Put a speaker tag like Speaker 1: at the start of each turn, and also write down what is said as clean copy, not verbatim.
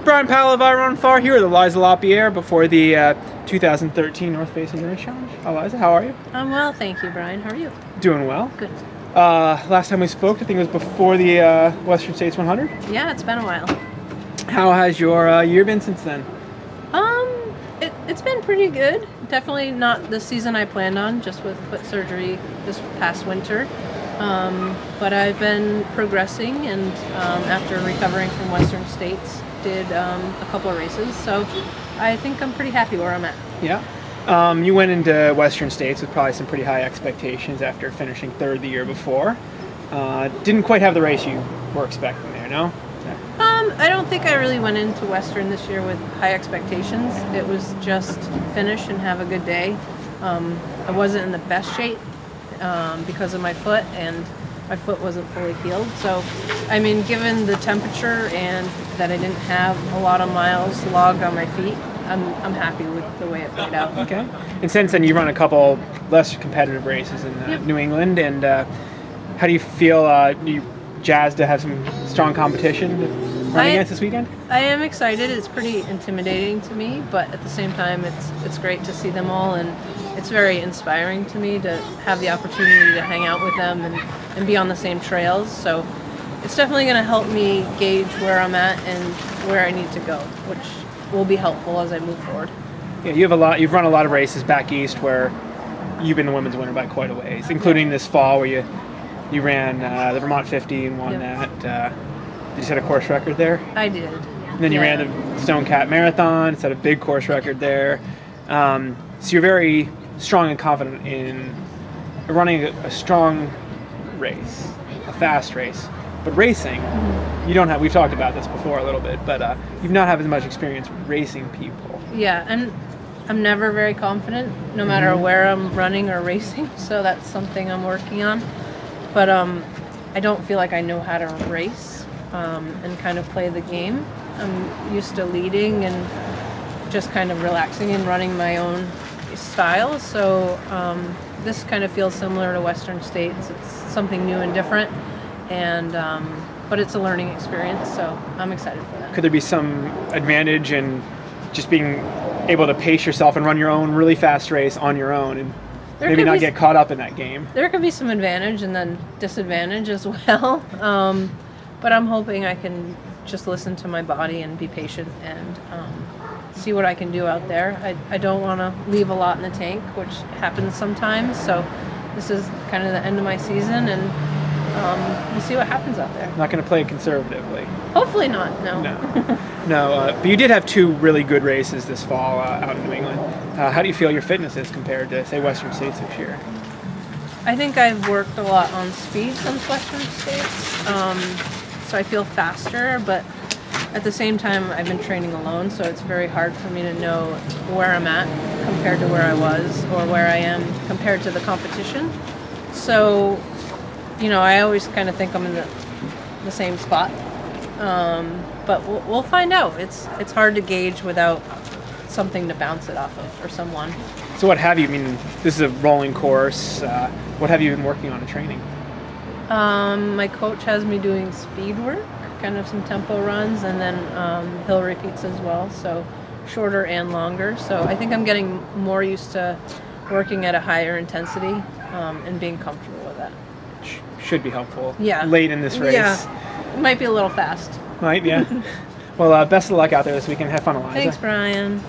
Speaker 1: Brian Powell of Iron Far here with Aliza Lapierre before the 2013 North Face Endurance Challenge. Aliza, how are you?
Speaker 2: I'm well, thank you, Brian. How are you?
Speaker 1: Doing well.
Speaker 2: Good.
Speaker 1: Last time we spoke, I think it was before the Western States 100.
Speaker 2: Yeah, it's been a while.
Speaker 1: How has your year been since then?
Speaker 2: It's been pretty good. Definitely not the season I planned on, just with foot surgery this past winter. But I've been progressing, and after recovering from Western States, did a couple of races. So I think I'm pretty happy where I'm at.
Speaker 1: Yeah. You went into Western States with probably some pretty high expectations after finishing third the year before. Didn't quite have the race you were expecting there, no?
Speaker 2: I don't think I really went into Western this year with high expectations. It was just finish and have a good day. I wasn't in the best shape because of my foot, and my foot wasn't fully healed. So, I mean, given the temperature and that I didn't have a lot of miles logged on my feet, I'm happy with the way it played out.
Speaker 1: Okay. And since then, you've run a couple less competitive races in
Speaker 2: Yep.
Speaker 1: New England, and how do you feel? Are you jazzed to have some strong competition to run against this weekend?
Speaker 2: I am excited. It's pretty intimidating to me, but at the same time, it's great to see them all, and it's very inspiring to me to have the opportunity to hang out with them and be on the same trails. So it's definitely going to help me gauge where I'm at and where I need to go, which will be helpful as I move forward.
Speaker 1: Yeah, you've run a lot of races back east where you've been the women's winner by quite a ways, including this fall where you ran the Vermont 50 and won that. Did you set a course record there?
Speaker 2: I did.
Speaker 1: And then you ran the Stone Cat Marathon, set a big course record there. So you're very strong and confident in running a strong race, a fast race. But racing, you don't have, we've talked about this before a little bit, but you've not had as much experience racing people.
Speaker 2: Yeah, and I'm never very confident, no matter where I'm running or racing, so that's something I'm working on. But I don't feel like I know how to race and kind of play the game. I'm used to leading and just kind of relaxing and running my own style, so this kind of feels similar to Western States. It's something new and different, and but it's a learning experience, so I'm excited for that.
Speaker 1: Could there be some advantage in just being able to pace yourself and run your own really fast race on your own and maybe not get caught up in that game?
Speaker 2: There could be some advantage and then disadvantage as well, but I'm hoping I can just listen to my body and be patient and see what I can do out there. I don't want to leave a lot in the tank, which happens sometimes, so this is kind of the end of my season, and we'll see what happens out there.
Speaker 1: Not going to play conservatively?
Speaker 2: Hopefully not, no.
Speaker 1: No, but you did have two really good races this fall out in New England. How do you feel your fitness is compared to, say, Western States this year?
Speaker 2: I think I've worked a lot on speed since Western States, so I feel faster, but at the same time I've been training alone, so it's very hard for me to know where I'm at compared to where I was or where I am compared to the competition. So, you know, I always kind of think I'm in the same spot, but we'll find out. It's hard to gauge without something to bounce it off of or someone.
Speaker 1: So what have you, I mean, this is a rolling course, what have you been working on in training?
Speaker 2: My coach has me doing speed work, kind of some tempo runs, and then hill repeats as well, so shorter and longer. So I think I'm getting more used to working at a higher intensity and being comfortable with that.
Speaker 1: Should be helpful
Speaker 2: Yeah.
Speaker 1: late in this race.
Speaker 2: Yeah, it might be a little fast.
Speaker 1: Might, yeah. Well, best of luck out there this weekend. Have fun, Aliza.
Speaker 2: Thanks, Brian.